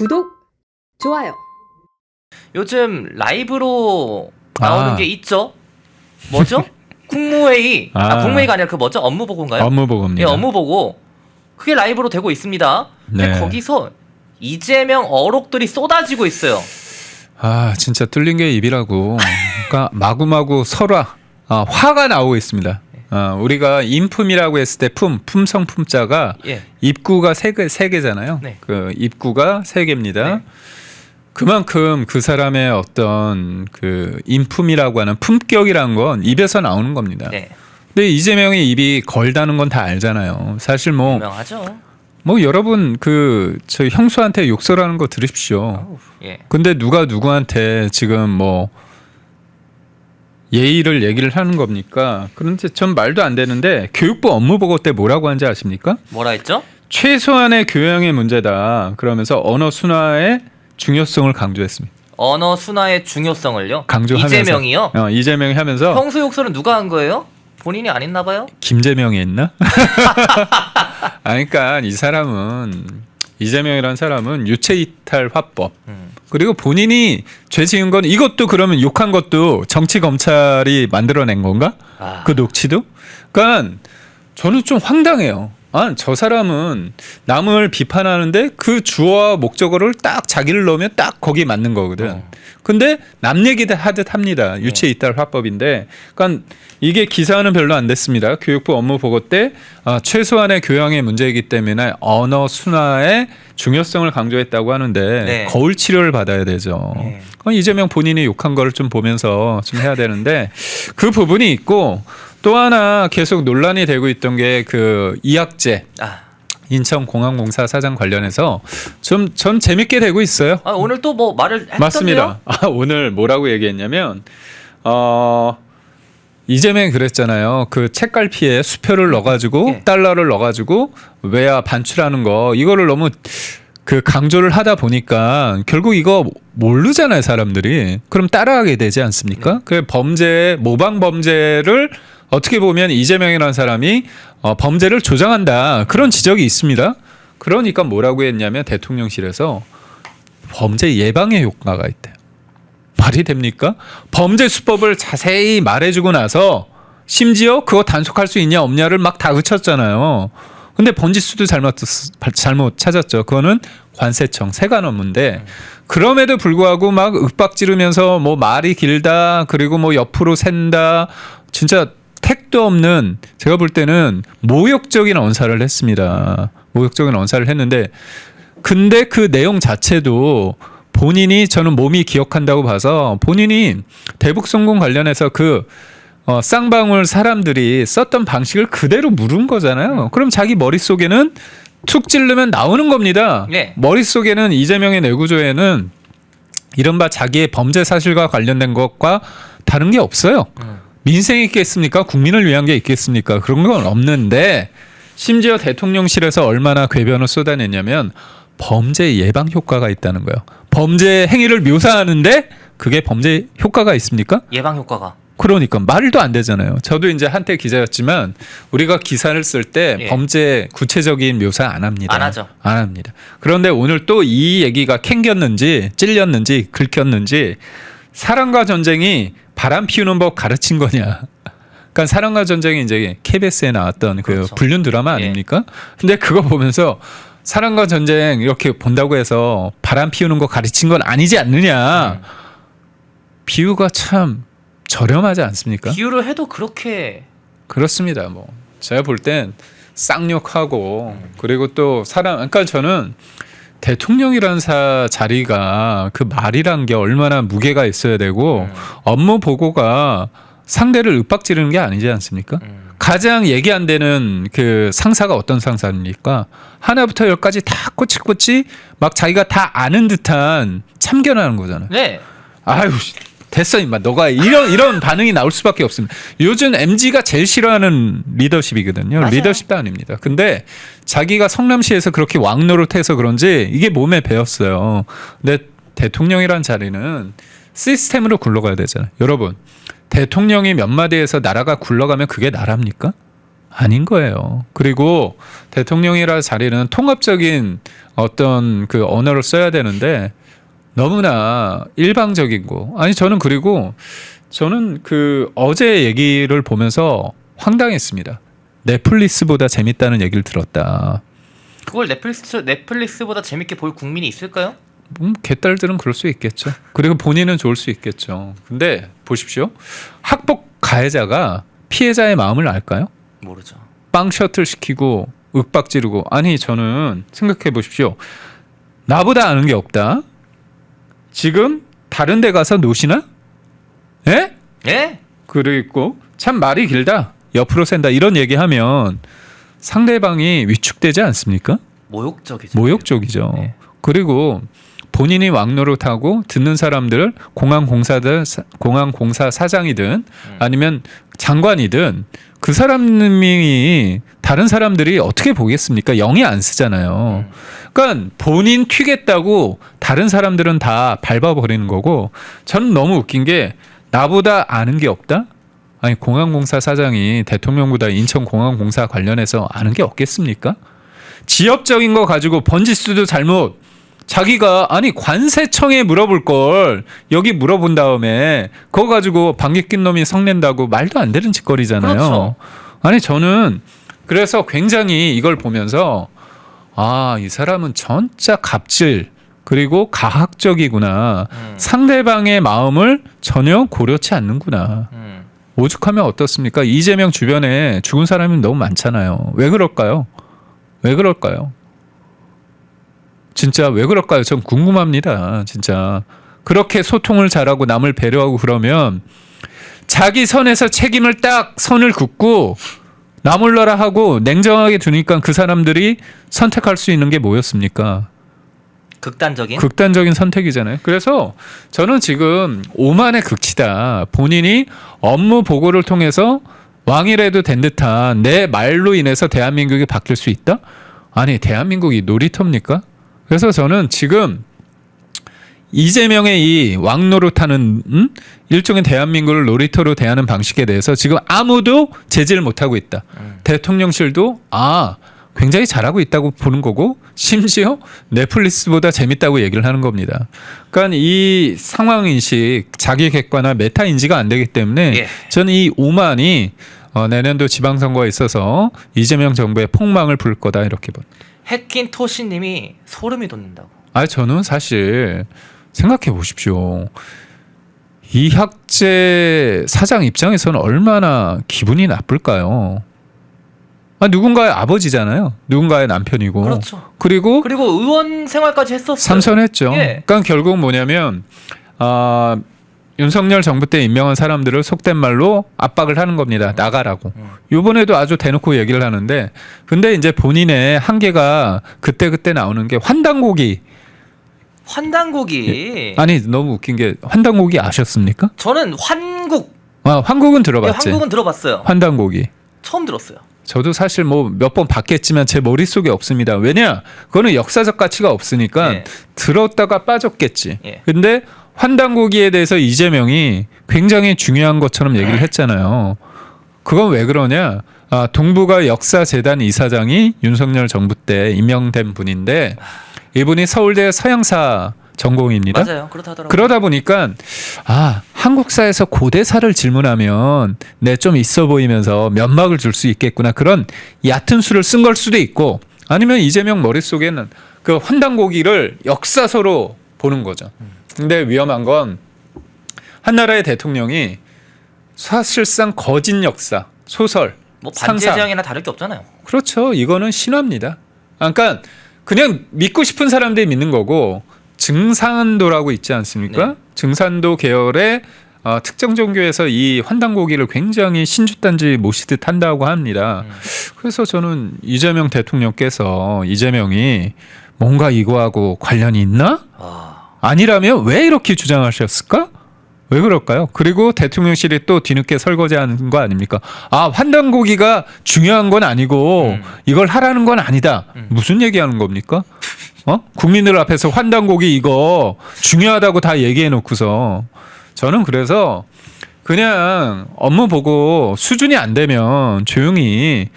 구독, 좋아요. 요즘 라이브로 나오는 게 있죠? 뭐죠? 국무회의. 국무회의가 아니라 그 뭐죠? 업무보고인가요? 업무보고입니다. 예, 업무보고. 그게 라이브로 되고 있습니다. 근데 네. 거기서 이재명 어록들이 쏟아지고 있어요. 진짜 뚫린 게 입이라고. 그러니까 마구마구 설화, 화가 나오고 있습니다. 우리가 인품이라고 했을 때 품성 품자가 예. 입구가 세 개잖아요. 네. 그 입구가 세 개입니다. 네. 그만큼 그 사람의 어떤 그 인품이라고 하는 품격이란 건 입에서 나오는 겁니다. 네. 근데 이재명의 입이 걸다는 건 다 알잖아요. 사실 유명하죠. 여러분 저 형수한테 욕설하는 거 들으십시오. 예. 근데 누가 누구한테 지금 예의를 얘기를 하는 겁니까? 그런데 전 말도 안 되는데 교육부 업무보고 때 뭐라고 한지 아십니까? 뭐라 했죠? 최소한의 교양의 문제다. 그러면서 언어 순화의 중요성을 강조했습니다. 언어 순화의 중요성을요? 강조하면서 이재명이요? 이재명이 하면서 평소 욕설은 누가 한 거예요? 본인이 안 했나 봐요? 김재명이 했나? 그러니까 이 사람은 이재명이라는 사람은 유체이탈 화법 그리고 본인이 죄 지은 건 이것도 그러면 욕한 것도 정치 검찰이 만들어낸 건가? 그 녹취도? 그러니까 저는 좀 황당해요. 저 사람은 남을 비판하는데 그 주어와 목적어를 딱 자기를 넣으면 딱 거기에 맞는 거거든. 근데 남 얘기도 하듯 합니다. 유체이탈 화법인데, 그러니까 이게 기사는 별로 안 됐습니다. 교육부 업무 보고 때 최소한의 교양의 문제이기 때문에 언어 순화의 중요성을 강조했다고 하는데 네. 거울 치료를 받아야 되죠. 네. 이재명 본인이 욕한 거를 좀 보면서 좀 해야 되는데 그 부분이 있고. 또 하나 계속 논란이 되고 있던 게 그 이학재 인천공항공사 사장 관련해서 전 재밌게 되고 있어요. 오늘 또 뭐 말을 했던데요? 맞습니다. 오늘 뭐라고 얘기했냐면 이재명이 그랬잖아요. 그 책갈피에 수표를 넣어가지고 네. 달러를 넣어가지고 외화 반출하는 거 이거를 너무 그 강조를 하다 보니까 결국 이거 모르잖아요, 사람들이. 그럼 따라하게 되지 않습니까? 그 범죄 모방 범죄를 어떻게 보면 이재명이라는 사람이 범죄를 조장한다. 그런 지적이 있습니다. 그러니까 뭐라고 했냐면 대통령실에서 범죄 예방에 효과가 있대요. 말이 됩니까? 범죄 수법을 자세히 말해주고 나서 심지어 그거 단속할 수 있냐 없냐를 막 다 그쳤잖아요. 근데 번지수도 잘못 찾았죠. 그거는 관세청 세관 업무인데 그럼에도 불구하고 막 윽박 지르면서 말이 길다 그리고 옆으로 샌다 진짜 택도 없는 제가 볼 때는 모욕적인 언사를 했습니다. 모욕적인 언사를 했는데 근데 그 내용 자체도 본인이 저는 몸이 기억한다고 봐서 본인이 대북송금 관련해서 그 쌍방울 사람들이 썼던 방식을 그대로 물은 거잖아요. 그럼 자기 머릿속에는 툭 찌르면 나오는 겁니다. 네. 머릿속에는 이재명의 내구조에는 이른바 자기의 범죄 사실과 관련된 것과 다른 게 없어요. 민생이 있겠습니까? 국민을 위한 게 있겠습니까? 그런 건 없는데 심지어 대통령실에서 얼마나 궤변을 쏟아냈냐면 범죄 예방 효과가 있다는 거예요. 범죄 행위를 묘사하는데 그게 범죄 효과가 있습니까? 예방 효과가. 그러니까 말도 안 되잖아요. 저도 이제 한때 기자였지만 우리가 기사를 쓸 때 범죄 구체적인 묘사 안 합니다. 안 하죠. 안 합니다. 그런데 오늘 또 이 얘기가 캥겼는지 찔렸는지 긁혔는지 사랑과 전쟁이 바람 피우는 법 가르친 거냐. 그러니까 사랑과 전쟁이 이제 KBS에 나왔던 그렇죠. 그 불륜 드라마 아닙니까? 근데 그거 보면서 사랑과 전쟁 이렇게 본다고 해서 바람 피우는 거 가르친 건 아니지 않느냐. 비유가 참 저렴하지 않습니까? 비유를 해도 그렇게 그렇습니다. 제가 볼 땐 쌍욕하고 그리고 또 그러니까 저는 대통령이라는 자리가 그 말이란 게 얼마나 무게가 있어야 되고 업무 보고가 상대를 윽박지르는 게 아니지 않습니까? 가장 얘기 안 되는 그 상사가 어떤 상사입니까? 하나부터 열까지 다 꼬치꼬치 막 자기가 다 아는 듯한 참견하는 거잖아요. 네. 아유 됐어 임마 너가 이런 반응이 나올 수밖에 없습니다. 요즘 MZ가 제일 싫어하는 리더십이거든요. 맞아요. 리더십도 아닙니다. 근데 자기가 성남시에서 그렇게 왕노릇해서 그런지 이게 몸에 배었어요. 근데 대통령이란 자리는 시스템으로 굴러가야 되잖아요. 여러분 대통령이 몇 마디에서 나라가 굴러가면 그게 나라입니까? 아닌 거예요. 그리고 대통령이라 자리는 통합적인 어떤 그 언어를 써야 되는데 너무나 일방적인 거. 아니 저는 그리고 저는 그 어제 얘기를 보면서 황당했습니다. 넷플릭스보다 재밌다는 얘기를 들었다. 그걸 넷플릭스보다 재밌게 볼 국민이 있을까요? 개딸들은 그럴 수 있겠죠. 그리고 본인은 좋을 수 있겠죠. 근데 보십시오. 학폭 가해자가 피해자의 마음을 알까요? 모르죠. 빵 셔틀 시키고 윽박 지르고. 아니 저는 생각해 보십시오. 나보다 아는 게 없다. 지금 다른 데 가서 노시나? 예? 예? 그리고 참 말이 길다. 옆으로 샌다. 이런 얘기하면 상대방이 위축되지 않습니까? 모욕적이죠. 모욕적이죠. 네. 그리고 본인이 왕노로 타고 듣는 사람들을 공항공사 사장이든 아니면 장관이든 그 사람이 다른 사람들이 어떻게 보겠습니까? 영이 안 쓰잖아요. 그러니까 본인 튀겠다고 다른 사람들은 다 밟아버리는 거고 저는 너무 웃긴 게 나보다 아는 게 없다? 아니 공항공사 사장이 대통령보다 인천공항공사 관련해서 아는 게 없겠습니까? 지역적인 거 가지고 번지수도 잘못 자기가 아니 관세청에 물어볼 걸 여기 물어본 다음에 그거 가지고 방귀 낀 놈이 성낸다고 말도 안 되는 짓거리잖아요. 그렇죠. 아니 저는 그래서 굉장히 이걸 보면서 아, 이 사람은 진짜 갑질 그리고 가학적이구나. 상대방의 마음을 전혀 고려치 않는구나. 오죽하면 어떻습니까? 이재명 주변에 죽은 사람이 너무 많잖아요. 왜 그럴까요? 왜 그럴까요? 진짜 왜 그럴까요? 전 궁금합니다. 진짜 그렇게 소통을 잘하고 남을 배려하고 그러면 자기 선에서 책임을 딱 선을 긋고 나 몰라라 하고 냉정하게 두니까 그 사람들이 선택할 수 있는 게 뭐였습니까? 극단적인 선택이잖아요. 그래서 저는 지금 오만의 극치다. 본인이 업무 보고를 통해서 왕이라도 된 듯한 내 말로 인해서 대한민국이 바뀔 수 있다? 아니 대한민국이 놀이터입니까? 그래서 저는 지금 이재명의 이 왕노릇하는 일종의 대한민국을 놀이터로 대하는 방식에 대해서 지금 아무도 제지를 못하고 있다. 대통령실도 굉장히 잘하고 있다고 보는 거고 심지어 넷플릭스보다 재밌다고 얘기를 하는 겁니다. 그러니까 이 상황인식, 자기 객관화, 메타 인지가 안 되기 때문에 예. 저는 이 오만이 내년도 지방선거에 있어서 이재명 정부의 폭망을 부를 거다 이렇게 봅니다. 해킨토시님이 소름이 돋는다고. 저는 사실 생각해 보십시오. 이학재 사장 입장에서는 얼마나 기분이 나쁠까요? 누군가의 아버지잖아요. 누군가의 남편이고. 그렇죠. 그리고 의원 생활까지 했었어요. 삼선했죠. 예. 그러니까 결국 뭐냐면 윤석열 정부 때 임명한 사람들을 속된 말로 압박을 하는 겁니다. 나가라고. 이번에도 아주 대놓고 얘기를 하는데 근데 이제 본인의 한계가 그때 나오는 게 환단고기. 아니 너무 웃긴 게 환단고기 아셨습니까? 저는 환국. 환국은 들어봤지. 환국은 들어봤어요. 환단고기. 처음 들었어요. 저도 사실 뭐 몇 번 봤겠지만 제 머릿속에 없습니다. 왜냐? 그거는 역사적 가치가 없으니까 예. 들었다가 빠졌겠지. 예. 근데 환단고기에 대해서 이재명이 굉장히 중요한 것처럼 얘기를 했잖아요. 그건 왜 그러냐? 동북아 역사재단 이사장이 윤석열 정부 때 임명된 분인데 이분이 서울대 서양사 전공입니다. 맞아요. 그렇다더라고요. 그러다 보니까 한국사에서 고대사를 질문하면 좀 있어 보이면서 면막을 줄 수 있겠구나. 그런 얕은 수를 쓴 걸 수도 있고 아니면 이재명 머릿속에는 그 환단고기를 역사서로 보는 거죠. 근데 위험한 건 한나라의 대통령이 사실상 거짓 역사, 소설, 뭐 상상. 반제장이나 다를 게 없잖아요. 그렇죠. 이거는 신화입니다. 그러니까 그냥 믿고 싶은 사람들이 믿는 거고 증산도라고 있지 않습니까? 네. 증산도 계열의 특정 종교에서 이 환단고기를 굉장히 신주단지 모시듯 한다고 합니다. 그래서 저는 이재명 대통령께서 이재명이 뭔가 이거하고 관련이 있나? 아니라면 왜 이렇게 주장하셨을까? 왜 그럴까요? 그리고 대통령실이 또 뒤늦게 설거지하는 거 아닙니까? 환단고기가 중요한 건 아니고 이걸 하라는 건 아니다. 무슨 얘기하는 겁니까? 국민들 앞에서 환단고기 이거 중요하다고 다 얘기해 놓고서 저는 그래서 그냥 업무 보고 수준이 안 되면 조용히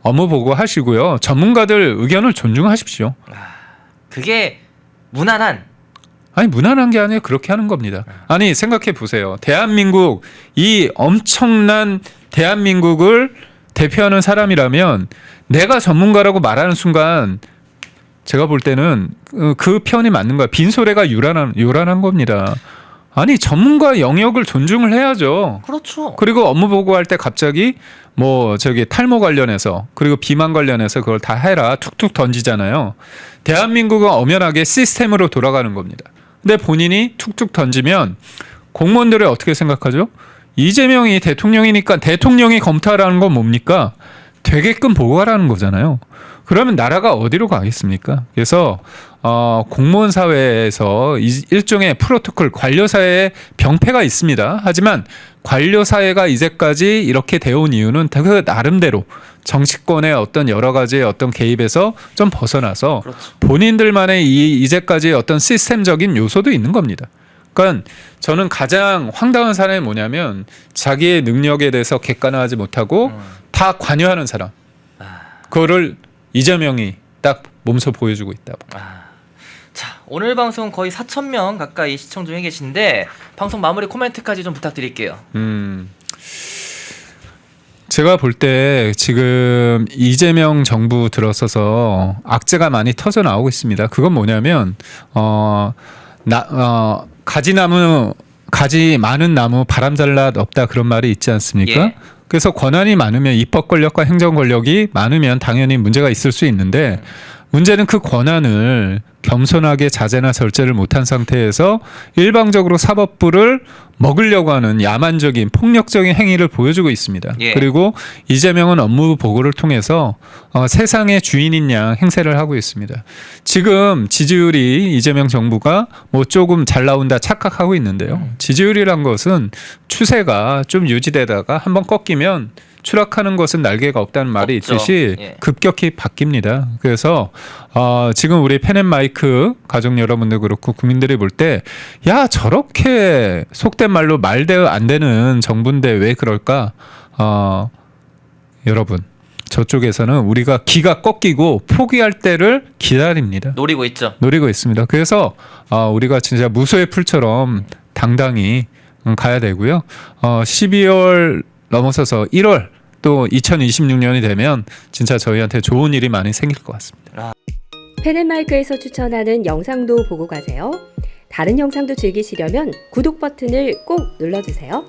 업무 보고 하시고요. 전문가들 의견을 존중하십시오. 그게 무난한. 아니 무난한 게 아니라 그렇게 하는 겁니다. 아니 생각해 보세요. 대한민국 이 엄청난 대한민국을 대표하는 사람이라면 내가 전문가라고 말하는 순간 제가 볼 때는 그 편이 맞는 거야. 빈소리가 요란한 겁니다. 아니 전문가 영역을 존중을 해야죠. 그렇죠. 그리고 업무 보고할 때 갑자기 뭐 저기 탈모 관련해서 그리고 비만 관련해서 그걸 다 해라 툭툭 던지잖아요. 대한민국은 엄연하게 시스템으로 돌아가는 겁니다. 근데 본인이 툭툭 던지면 공무원들이 어떻게 생각하죠? 이재명이 대통령이니까 대통령이 검토하라는 건 뭡니까? 되게끔 보고하라는 거잖아요. 그러면 나라가 어디로 가겠습니까? 그래서 공무원 사회에서 일종의 프로토콜 관료 사회의 병폐가 있습니다. 하지만 관료 사회가 이제까지 이렇게 되어 온 이유는 그 나름대로 정치권의 어떤 여러 가지의 어떤 개입에서 좀 벗어나서 그렇죠. 본인들만의 이제까지의 어떤 시스템적인 요소도 있는 겁니다. 그러니까 저는 가장 황당한 사람이 뭐냐면 자기의 능력에 대해서 객관화하지 못하고 다 관여하는 사람. 그거를 이재명이 딱 몸소 보여주고 있다고. 자, 오늘 방송 거의 4,000명 가까이 시청 중에 계신데 방송 마무리 코멘트까지 좀 부탁드릴게요. 제가 볼 때 지금 이재명 정부 들어서서 악재가 많이 터져 나오고 있습니다. 그건 뭐냐면 가지 많은 나무 바람잘낫 없다 그런 말이 있지 않습니까? 예. 그래서 권한이 많으면 입법 권력과 행정 권력이 많으면 당연히 문제가 있을 수 있는데 문제는 그 권한을 겸손하게 자제나 절제를 못한 상태에서 일방적으로 사법부를 먹으려고 하는 야만적인 폭력적인 행위를 보여주고 있습니다. 예. 그리고 이재명은 업무 보고를 통해서 세상의 주인인 양 행세를 하고 있습니다. 지금 지지율이 이재명 정부가 뭐 조금 잘 나온다 착각하고 있는데요. 지지율이란 것은 추세가 좀 유지되다가 한번 꺾이면 추락하는 것은 날개가 없다는 말이 없죠. 있듯이 예. 급격히 바뀝니다. 그래서 지금 우리 펜앤마이크 가족 여러분들 그렇고 국민들이 볼 때 야 저렇게 속된 말로 말대로 안 되는 정부인데 왜 그럴까? 여러분 저쪽에서는 우리가 기가 꺾이고 포기할 때를 기다립니다. 노리고 있죠. 노리고 있습니다. 그래서 우리가 진짜 무소의 풀처럼 당당히 가야 되고요. 12월 넘어서서 1월 또 2026년이 되면 진짜 저희한테 좋은 일이 많이 생길 것 같습니다. 펜앤마이크에서 추천하는 영상도 보고 가세요. 다른 영상도 즐기시려면 구독 버튼을 꼭 눌러주세요.